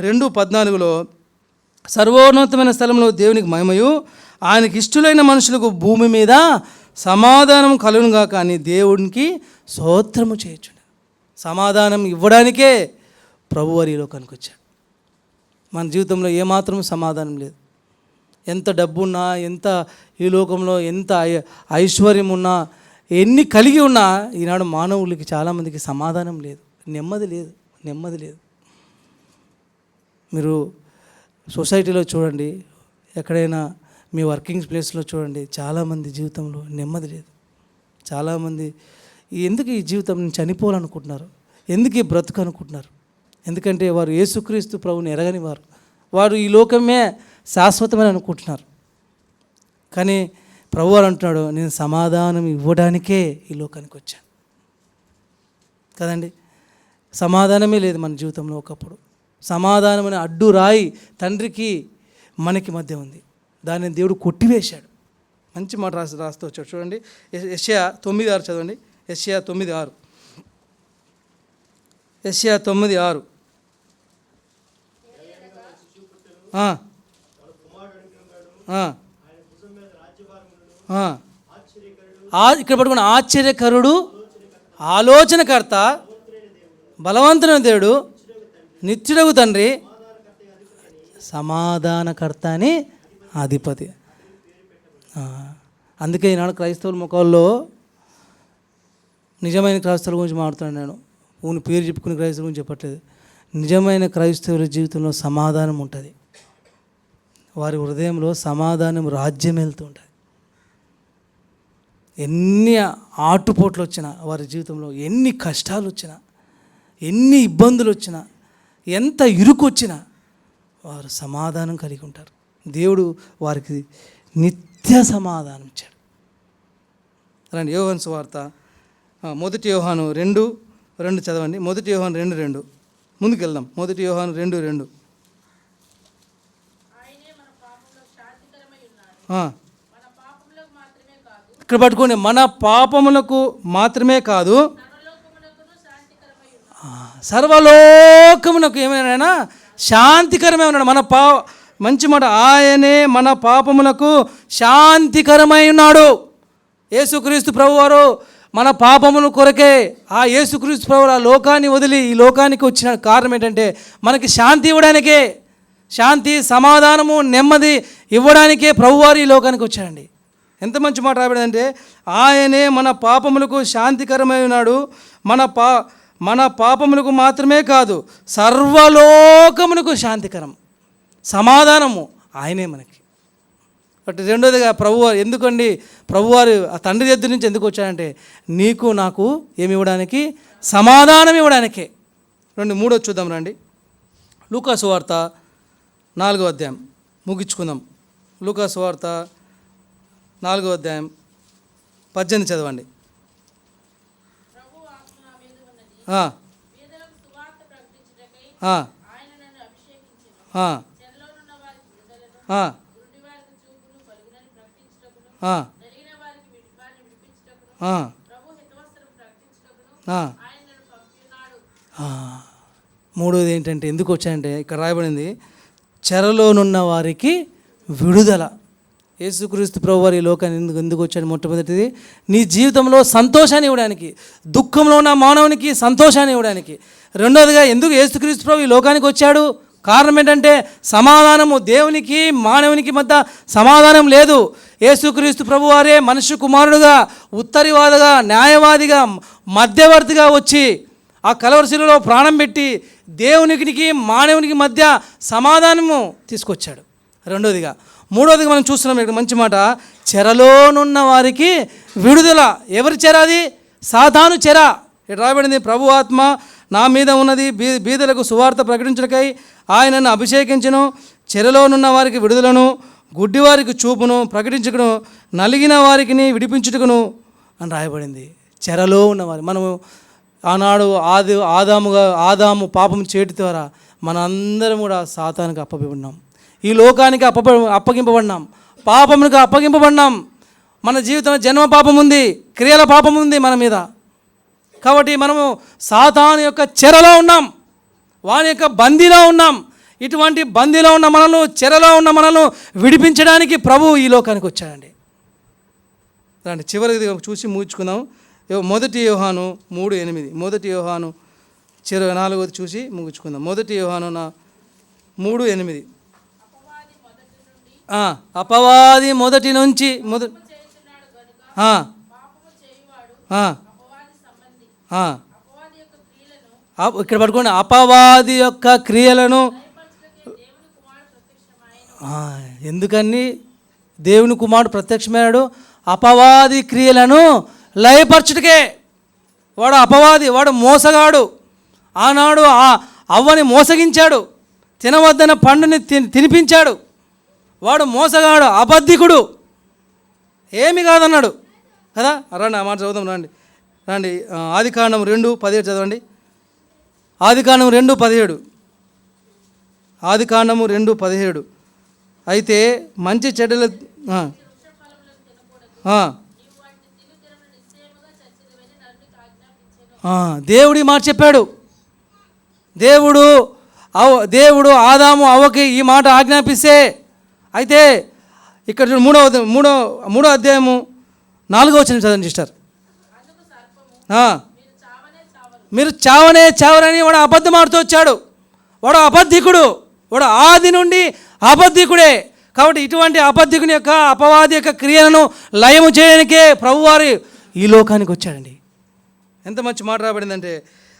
2:14 సర్వోన్నతమైన స్థలంలో దేవునికి మహిమయు, ఆయనకి ఇష్టలైన మనుషులకు భూమి మీద సమాధానం కలుగునుగా, కానీ దేవునికి స్తోత్రము చేయొచ్చు. సమాధానం ఇవ్వడానికే ప్రభువారు ఈ లోకానికి వచ్చాడు. మన జీవితంలో ఏమాత్రం సమాధానం లేదు. ఎంత డబ్బున్నా, ఎంత ఈ లోకంలో ఎంత ఐశ్వర్యం ఉన్నా, ఎన్ని కలిగి ఉన్నా, ఈనాడు మానవులకి చాలామందికి సమాధానం లేదు, నెమ్మది లేదు. మీరు సొసైటీలో చూడండి, ఎక్కడైనా మీ వర్కింగ్ ప్లేస్లో చూడండి, చాలామంది జీవితంలో నెమ్మది లేదు. చాలామంది ఎందుకు ఈ జీవితం చనిపోవాలనుకుంటున్నారు, ఎందుకు ఈ బ్రతుకు అనుకుంటున్నారు? ఎందుకంటే వారు యేసుక్రీస్తు ప్రభుని ఎరగని వారు ఈ లోకమే శాశ్వతమని అనుకుంటున్నారు. కానీ ప్రభువారు అంటున్నాడు, నేను సమాధానం ఇవ్వడానికే ఈ లోకానికి వచ్చాను కదండి. సమాధానమే లేదు మన జీవితంలో. ఒకప్పుడు సమాధానం అనే అడ్డు రాయి తండ్రికి మనకి మధ్య ఉంది, దాన్ని దేవుడు కొట్టివేశాడు. మంచి మాట రాస్తూ వచ్చాడు చూడండి. యెషయా 9:6 చదవండి. యెషయా 9:6. యెషయా 9:6. ఇక్కడ పట్టుకున్న ఆశ్చర్యకరుడు, ఆలోచనకర్త, బలవంతుడైన దేవుడు, నిత్యుడగు తండ్రి, సమాధానకర్త అని అధిపతి. అందుకే ఈనాడు క్రైస్తవుల ముఖాల్లో నిజమైన క్రైస్తవుల గురించి మాట్లాడుతున్నాను నేను. ఊని పేరు చెప్పుకునే క్రైస్తవుల గురించి చెప్పట్లేదు. నిజమైన క్రైస్తవుల జీవితంలో సమాధానం ఉంటుంది. వారి హృదయంలో సమాధానం రాజ్యం వెళ్తూ ఉంటుంది. ఎన్ని ఆటుపోట్లు వచ్చినా, వారి జీవితంలో ఎన్ని కష్టాలు వచ్చినా, ఎన్ని ఇబ్బందులు వచ్చినా, ఎంత ఇరుకు వచ్చినా వారు సమాధానం కలిగి ఉంటారు. దేవుడు వారికి నిత్య సమాధానం ఇచ్చాడు. రండి, యోహాను సువార్త 1 యోహాను 2:2 చదవండి. 1 యోహాను 2:2 ముందుకు వెళ్దాం. 1 యోహాను 2:2. ఇక్కడ పట్టుకోండి, మన పాపములకు మాత్రమే కాదు, సర్వలోకమునకు ఏమైనా శాంతికరమే ఉన్నాడు. మంచి మాట, ఆయనే మన పాపములకు శాంతికరమై ఉన్నాడు. యేసుక్రీస్తు ప్రభువారు మన పాపముల కొరకే ఆ యేసుక్రీస్తు ప్రభువు ఆ లోకాన్ని వదిలి ఈ లోకానికి వచ్చిన కారణం ఏంటంటే మనకి శాంతి ఇవ్వడానికే, శాంతి సమాధానము నెమ్మది ఇవ్వడానికే ప్రభువారు ఈ లోకానికి వచ్చాడండి. ఎంత మంచి మాట రాబడిందంటే ఆయనే మన పాపములకు శాంతికరమై ఉన్నాడు. మన పాపములకు మాత్రమే కాదు సర్వలోకమునకు శాంతికరం, సమాధానము ఆయనే మనకి. బట్ రెండోదిగా ప్రభువారు ఎందుకండి, ప్రభువారు ఆ తండ్రి దగ్గర నుంచి ఎందుకు వచ్చాడంటే నీకు నాకు ఏమి ఇవ్వడానికి, సమాధానం ఇవ్వడానికే. మూడోది చూద్దాం రండి. లూకా సువార్త 4వ అధ్యాయం ముగించుకుందాం. లూకా సువార్త 4వ అధ్యాయం 18 చదవండి. మూడోది ఏంటంటే ఎందుకు వచ్చాయంటే ఇక్కడ రాయబడింది చెరలోనున్న వారికి విడుదల. యేసుక్రీస్తు ప్రభువారు ఈ లోకాన్ని ఎందుకు వచ్చాడు? మొట్టమొదటిది నీ జీవితంలో సంతోషాన్ని ఇవ్వడానికి, దుఃఖంలో ఉన్న మానవునికి సంతోషాన్ని ఇవ్వడానికి. రెండోదిగా ఎందుకు యేసుక్రీస్తు ప్రభు ఈ లోకానికి వచ్చాడు? కారణం ఏంటంటే సమాధానము. దేవునికి మానవునికి మధ్య సమాధానం లేదు. యేసుక్రీస్తు ప్రభువారే మనుష్య కుమారుడుగా, ఉత్తరివాదిగా, న్యాయవాదిగా, మధ్యవర్తిగా వచ్చి ఆ కలవరశిలలో ప్రాణం పెట్టి దేవునికి మానవునికి మధ్య సమాధానము తీసుకొచ్చాడు. రెండోదిగా. మూడోదిగా మనం చూస్తున్నాం ఇక్కడ మంచి మాట, చెరలోనున్న వారికి విడుదల. ఎవరి చెర అది? సాతాను చెర. ఇక్కడ రాయబడింది ప్రభు ఆత్మ నా మీద ఉన్నది, బీదలకు సువార్త ప్రకటించుటకై ఆయనను అభిషేకించును, చెరలోనున్న వారికి విడుదలను, గుడ్డివారికి చూపును ప్రకటించుకును, నలిగిన వారికి విడిపించుటకును అని రాయబడింది. చెరలో ఉన్నవారు మనము ఆనాడు ఆదాము పాపం చేయటి ద్వారా మనందరం కూడా సాతానికి అప్పగిపడినాం, ఈ లోకానికి అప్పగింపబడినాం, పాపమునికి అప్పగింపబడినాం. మన జీవితంలో జన్మ పాపం ఉంది, క్రియల పాపం ఉంది మన మీద. కాబట్టి మనము సాతాను యొక్క చెరలో ఉన్నాం, వాని యొక్క బందీలో ఉన్నాం. ఇటువంటి బందీలో ఉన్న మనల్ని, చెరలో ఉన్న మనల్ని విడిపించడానికి ప్రభు ఈ లోకానికి వచ్చాడండి. రండి చివరికి చూసి ముగించుకుందాం. 1 యోహాను 3:8, 1 యోహాను 4 చూసి ముగించుకుందాం. 1 యోహాను 3:8. అపవాది మొదటి నుంచి ఇక్కడ పట్టుకోండి, అపవాది యొక్క క్రియలను. ఎందుకని దేవుని కుమారుడు ప్రత్యక్షమయ్యాడు? అపవాది క్రియలను లయపరచుటకే. వాడు అపవాది, వాడు మోసగాడు. ఆనాడు అవ్వని మోసగించాడు, తినవద్దన పండుని తినిపించాడు. వాడు మోసగాడు, అబద్ధికుడు, ఏమి కాదన్నాడు కదా. రండి ఆ మాట చదువుదాం. రండి ఆదికాండం 2:17 చదవండి. ఆదికాండం 2:17. ఆదికాండము 2:17. అయితే మంచి చెడ్డల దేవుడి మాట చెప్పాడు. దేవుడు ఆదాము అవ్వకి ఈ మాట ఆజ్ఞాపిస్తే, అయితే ఇక్కడ 3వ అధ్యాయము 4వ వచనం చదవండి సిస్టర్. మీరు చావరని వాడు అబద్ధం ఆడుతూ వచ్చాడు. వాడు అబద్ధికుడు, వాడు ఆది నుండి అబద్ధికుడే. కాబట్టి ఇటువంటి అబద్ధికుని యొక్క, అపవాది యొక్క క్రియలను లయము చేయడానికే ప్రభువారు ఈ లోకానికి వచ్చాడండి. ఎంత మంచి మాట రాబడిందంటే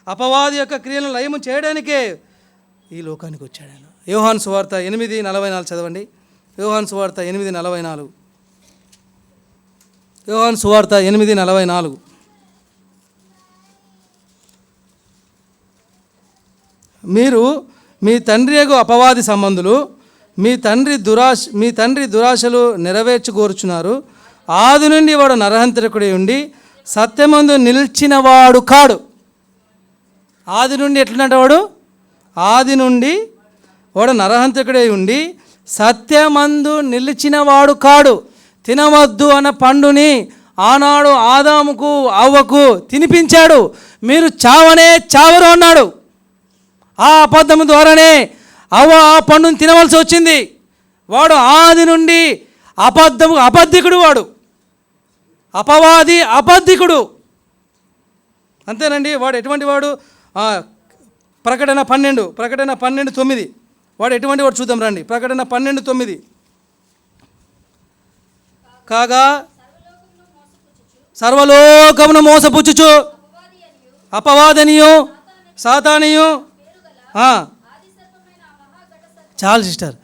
అపవాది యొక్క క్రియలను లయము చేయడానికే ఈ లోకానికి వచ్చాడు. యోహాను సువార్త 8:44 చదవండి. యోహాను సువార్త 8:44. యోహాను సువార్త 8:44. మీరు మీ తండ్రి యొక్క అపవాది సంబంధులు, మీ తండ్రి దురాశలు నెరవేర్చుకోరుచున్నారు. ఆది నుండి వాడు నరహంతకుడై ఉండి సత్యమందు నిలిచినవాడు కాడు. ఆది నుండి ఎట్లున్నట్టు వాడు? ఆది నుండి వాడు నరహంతకుడై ఉండి సత్యమందు నిలిచినవాడు కాడు. తినవద్దు అన్న పండుని ఆనాడు ఆదాముకు అవ్వకు తినిపించాడు. మీరు చావరు అన్నాడు. ఆ అబద్ధము ద్వారానే అవ్వ ఆ పండుని తినవలసి వచ్చింది. వాడు ఆది నుండి అబద్ధికుడు. వాడు అపవాది, అబద్ధికుడు. అంతేనండి. వాడు ఎటువంటి వాడు? ప్రకటన 12:9 వాడు ఎటువంటి వాడు చూద్దాం రండి. ప్రకటన 12:9 కాగా సర్వలోకమును మోసపుచ్చుచు అపవాదనియు సాతానియు. చాలు సిస్టర్,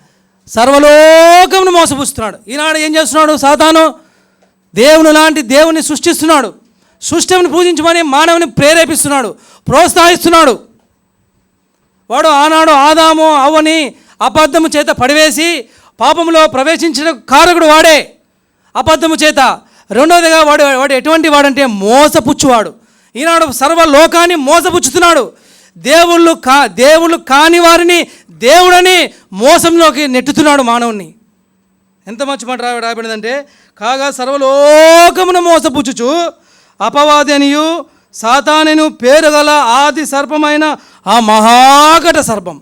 సర్వలోకమును మోసపుచ్చుతున్నాడు. ఈనాడు ఏం చేస్తున్నాడు సాతాను? దేవుని లాంటి దేవుని సృష్టిస్తున్నాడు. సృష్టిని పూజించమని మానవుని ప్రేరేపిస్తున్నాడు, ప్రోత్సహిస్తున్నాడు. వాడు ఆనాడు ఆదాము అవ్వని అబద్ధము చేత పడివేసి పాపంలో ప్రవేశించిన కారకుడు వాడే, అబద్ధము చేత. రెండవదిగా వాడు ఎటువంటి వాడంటే మోసపుచ్చువాడు. ఈనాడు సర్వలోకాన్ని మోసపుచ్చుతున్నాడు. దేవుళ్ళు కాని వారిని దేవుడని మోసంలోకి నెట్టుతున్నాడు మానవుని. ఎంత మంచి మాట రాయబడిందంటే, కాగా సర్వలోకమును మోసపుచ్చుచు అపవాది అనియు సాతానును పేరు గల ఆది సర్పమైన ఆ మహాఘట సర్పం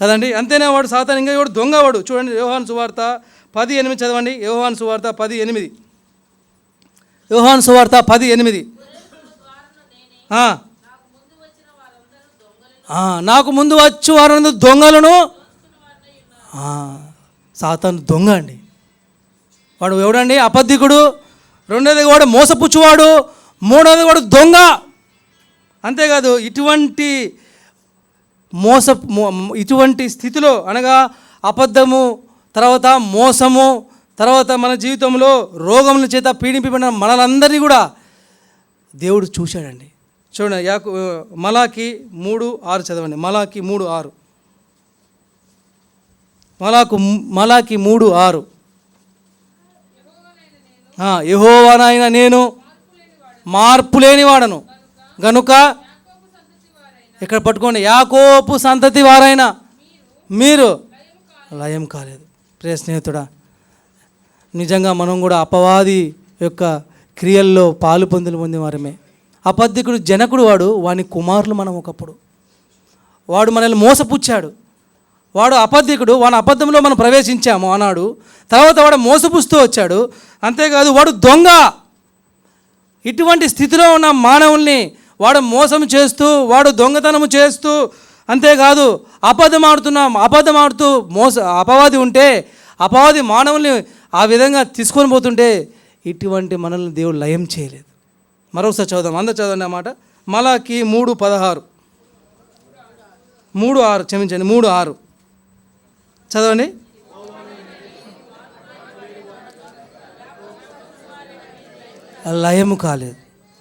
కదండి. అంతేనే వాడు సాతాను. ఇంకా వాడు దొంగవాడు. చూడండి యోహాను సువార్త 10:8 చదవండి. యోహాను సువార్త 10:8. యోహాను సువార్త 10:8. నాకు ముందు వచ్చి వారందరూ దొంగలను. సాతాను దొంగ అండి. వాడు ఎవడండి? అబద్ధికుడు. రెండోది వాడు మోసపుచ్చువాడు. మూడోది వాడు దొంగ. అంతేకాదు ఇటువంటి స్థితిలో అనగా అబద్ధము, తర్వాత మోసము, తర్వాత మన జీవితంలో రోగముల చేత పీడింపబడిన మనలందరినీ కూడా దేవుడు చూశాడండి. చూడండి మలాకి 3:6 చదవండి. మలాకి 3:6. మలాకి 3:6. యెహోవానైన నేను మార్పు లేనివాడను గనుక, ఇక్కడ పట్టుకోండి, యాకోబు సంతతి వారైన మీరు లయం కాలేదు. ప్రియ స్నేహితుడా, నిజంగా మనం కూడా అపవాది యొక్క క్రియల్లో పాలు పొందిన వారమే. అబద్ధికుడు జనకుడు వాని కుమారులు మనం. ఒకప్పుడు వాడు మనల్ని మోసపుచ్చాడు. వాడు అబద్ధికుడు. వాని అబద్ధంలో మనం ప్రవేశించాము అన్నాడు. తర్వాత వాడు మోసపుస్తూ వచ్చాడు. అంతేకాదు వాడు దొంగ. ఇటువంటి స్థితిలో ఉన్న మానవుల్ని వాడు మోసం చేస్తూ, వాడు దొంగతనము చేస్తూ, అంతేకాదు అబద్ధమాడుతూ అపవాది ఉంటే, అపవాది మానవుల్ని ఆ విధంగా తీసుకొని పోతుంటే ఇటువంటి మనల్ని దేవుడు లయం చేయలేదు. మరొకసారి చదువుదాం, అందరూ చదవండి అన్నమాట. మలాకి 3:16. 3:6 క్షమించండి, 3:6 చదవండి. లయము కాలేదు.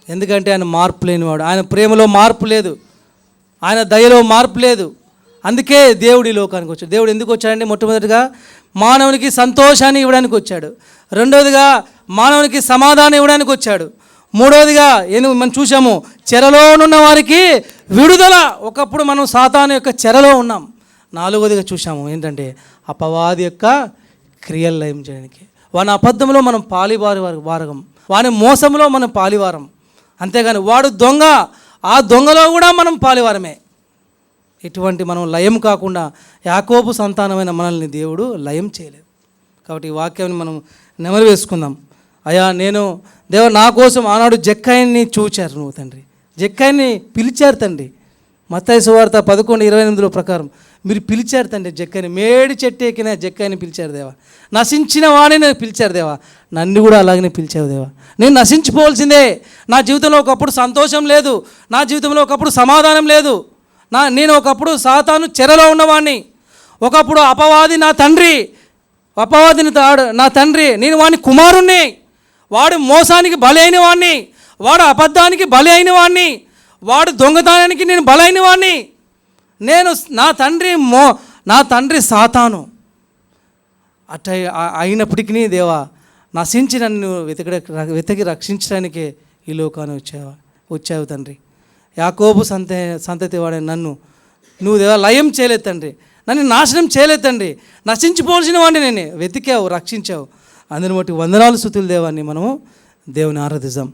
ఎందుకంటే ఆయన మార్పు లేనివాడు. ఆయన ప్రేమలో మార్పు లేదు, ఆయన దయలో మార్పు లేదు. అందుకే దేవుడు ఈ లోకానికి వచ్చాడు. దేవుడు ఎందుకు వచ్చాడంటే, మొట్టమొదటిగా మానవునికి సంతోషాన్ని ఇవ్వడానికి వచ్చాడు. రెండవదిగా మానవునికి సమాధానం ఇవ్వడానికి వచ్చాడు. మూడవదిగా మనం చూసాము, చెరలోనున్న వారికి విడుదల. ఒకప్పుడు మనం సాతాను యొక్క చెరలో ఉన్నాం. నాలుగవదిగా చూసాము ఏంటంటే, అపవాది యొక్క క్రియలు లయం చేయడానికి. వాని అబద్ధంలో మనం వారగం, వాని మోసంలో మనం పాలివారం. అంతేగాని వాడు దొంగ, ఆ దొంగలో కూడా మనం పాలివారమే. ఇటువంటి మనం లయం కాకుండా యాకోబు సంతానమైన మనల్ని దేవుడు లయం చేయలేదు. కాబట్టి ఈ వాక్యాన్ని మనం నెమరు వేసుకుందాం. అయ్యా, దేవుడు నా కోసం ఆనాడు జక్కయ్యని చూచారు. నువ్వు తండ్రి జక్కయ్యని పిలిచారు తండ్రి. మత్తయి సువార్త 11:28 ప్రకారం మీరు పిలిచారు తండ్రి జక్కయ్యని. మేడి చెట్టు ఎక్కిన జక్కయ్యని పిలిచారు దేవా. నశించిన వాడిని పిలిచారు దేవా. నన్ను కూడా అలాగనే పిలిచావు దేవా. నేను నశించిపోవాల్సిందే. నా జీవితంలో ఒకప్పుడు సంతోషం లేదు, నా జీవితంలో ఒకప్పుడు సమాధానం లేదు. నేను ఒకప్పుడు సాతాను చెరలో ఉన్నవాడిని. ఒకప్పుడు అపవాది నా తండ్రి, నేను వాని కుమారుణ్ణి. వాడు మోసానికి బలి అయిన వాడిని, వాడు అబద్ధానికి బలి అయిన వాడిని, వాడు దొంగతనానికి నేను బలైన వాడిని. నా తండ్రి సాతాను. అట్ట అయినప్పటికీ దేవా, నశించి నన్ను వెతికి రక్షించడానికే ఈ లోకాన్ని వచ్చావు తండ్రి. యాకోబు సంతతి వాడని నువ్వు దేవా లయం చేయలేదు తండ్రి. నన్ను నాశనం చేయలేదు తండ్రి. నశించిపోవాల్సిన వాడిని నేను వెతికావు, రక్షించావు. అందుని బట్టి వందనాలు స్తుతులు దేవాన్ని మనము దేవుని ఆరాధిద్దాం.